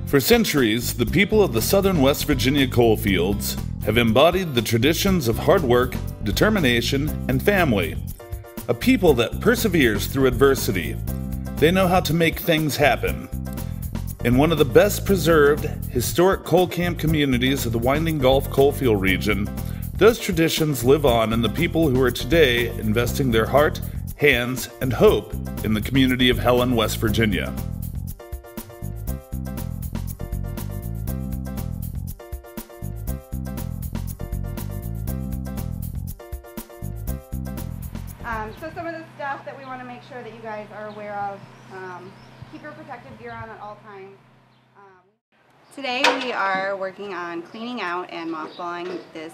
For centuries, the people of the southern West Virginia coal fields have embodied the traditions of hard work, determination, and family. A people that perseveres through adversity. They know how to make things happen. In one of the best preserved, historic coal camp communities of the Winding Gulf coalfield region, those traditions live on in the people who are today investing their heart, hands, and hope in the community of Helen, West Virginia. So some of the stuff that we want to make sure that you guys are aware of, keep your protective gear on at all times. Today we are working on cleaning out and mothballing this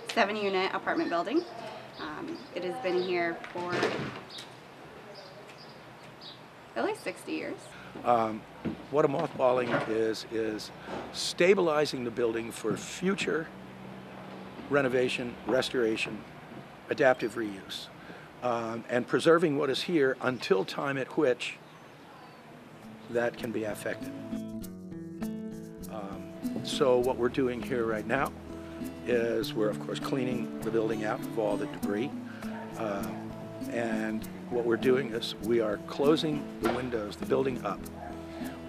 7-unit apartment building. It has been here for at least 60 years. What a mothballing is stabilizing the building for future renovation, restoration, adaptive reuse. And preserving what is here until time at which that can be affected. So what we're doing here right now is we're of course cleaning the building out of all the debris. And what we're doing is we are closing the windows, the building up.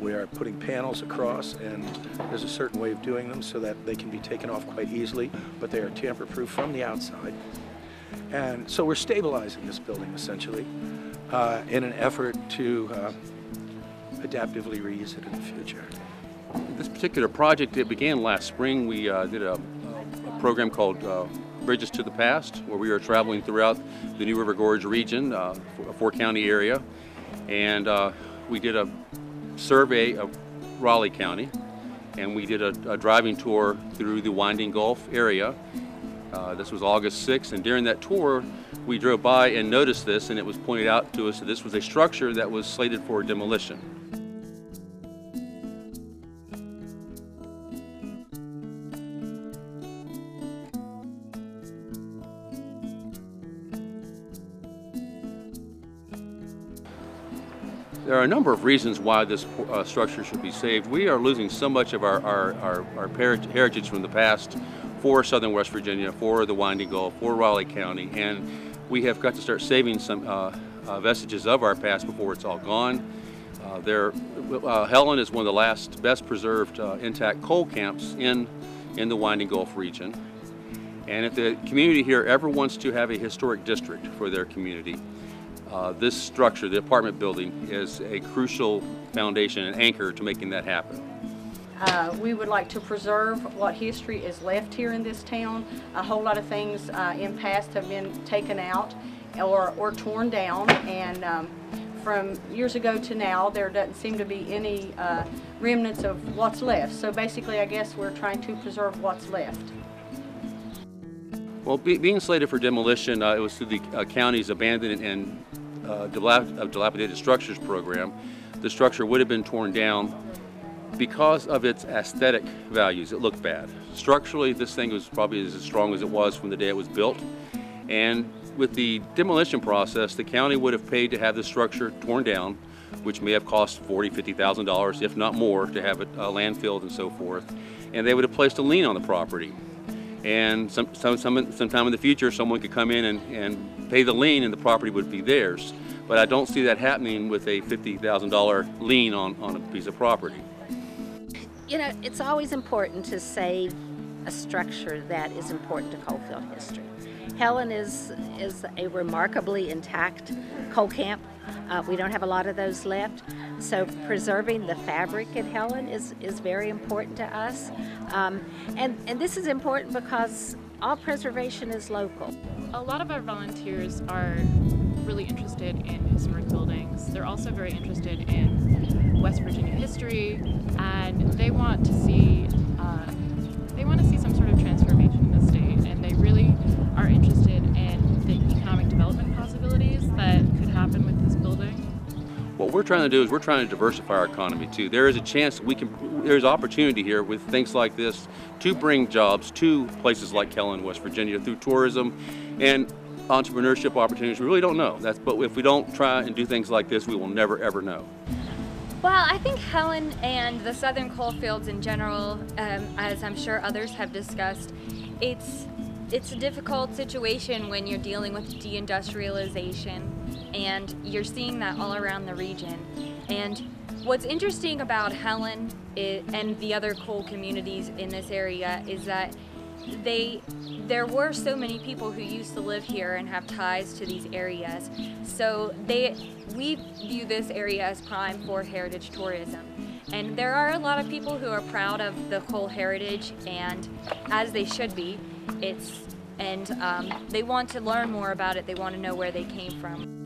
We are putting panels across, and there's a certain way of doing them so that they can be taken off quite easily, but they are tamper-proof from the outside. And so we're stabilizing this building essentially in an effort to adaptively reuse it in the future. This particular project, it began last spring. We did a program called Bridges to the Past, where we were traveling throughout the New River Gorge region, a 4-county area, and we did a survey of Raleigh County, and we did a driving tour through the Winding Gulf area. This was August 6th, and during that tour we drove by and noticed this, and it was pointed out to us that this was a structure that was slated for demolition. There are a number of reasons why this structure should be saved. We are losing so much of our heritage from the past for southern West Virginia, for the Winding Gulf, for Raleigh County, and we have got to start saving some vestiges of our past before it's all gone. Helen is one of the last best preserved intact coal camps in the Winding Gulf region. And if the community here ever wants to have a historic district for their community, this structure, the apartment building, is a crucial foundation and anchor to making that happen. We would like to preserve what history is left here in this town. A whole lot of things in past have been taken out or torn down, and from years ago to now there doesn't seem to be any remnants of what's left. So basically I guess we're trying to preserve what's left. Well, being slated for demolition, it was through the county's abandoned and dilapidated structures program. The structure would have been torn down because of its aesthetic values. It looked bad. Structurally, this thing was probably as strong as it was from the day it was built. And with the demolition process, the county would have paid to have the structure torn down, which may have cost $40,000, $50,000, if not more, to have it landfilled and so forth. And they would have placed a lien on the property. And sometime in the future, someone could come in and pay the lien and the property would be theirs. But I don't see that happening with a $50,000 lien on a piece of property. You know, it's always important to save a structure that is important to coalfield history. Helen is a remarkably intact coal camp. We don't have a lot of those left, so preserving the fabric at Helen is very important to us. And this is important because all preservation is local. A lot of our volunteers are really interested in historic buildings. They're also very interested in West Virginia history, and they want to see some sort of transformation in the state, and they really are interested in the economic development possibilities that could happen with this building. What we're trying to do is we're trying to diversify our economy too. There is a chance there's opportunity here with things like this to bring jobs to places like Helen, West Virginia through tourism and entrepreneurship opportunities. We really don't know. But if we don't try and do things like this, we will never ever know. Well, I think Helen and the southern coal fields in general, as I'm sure others have discussed, it's a difficult situation when you're dealing with deindustrialization, and you're seeing that all around the region. And what's interesting about Helen and the other coal communities in this area is that there were so many people who used to live here and have ties to these areas. So we view this area as prime for heritage tourism. And there are a lot of people who are proud of the coal heritage, and as they should be. They want to learn more about it. They want to know where they came from.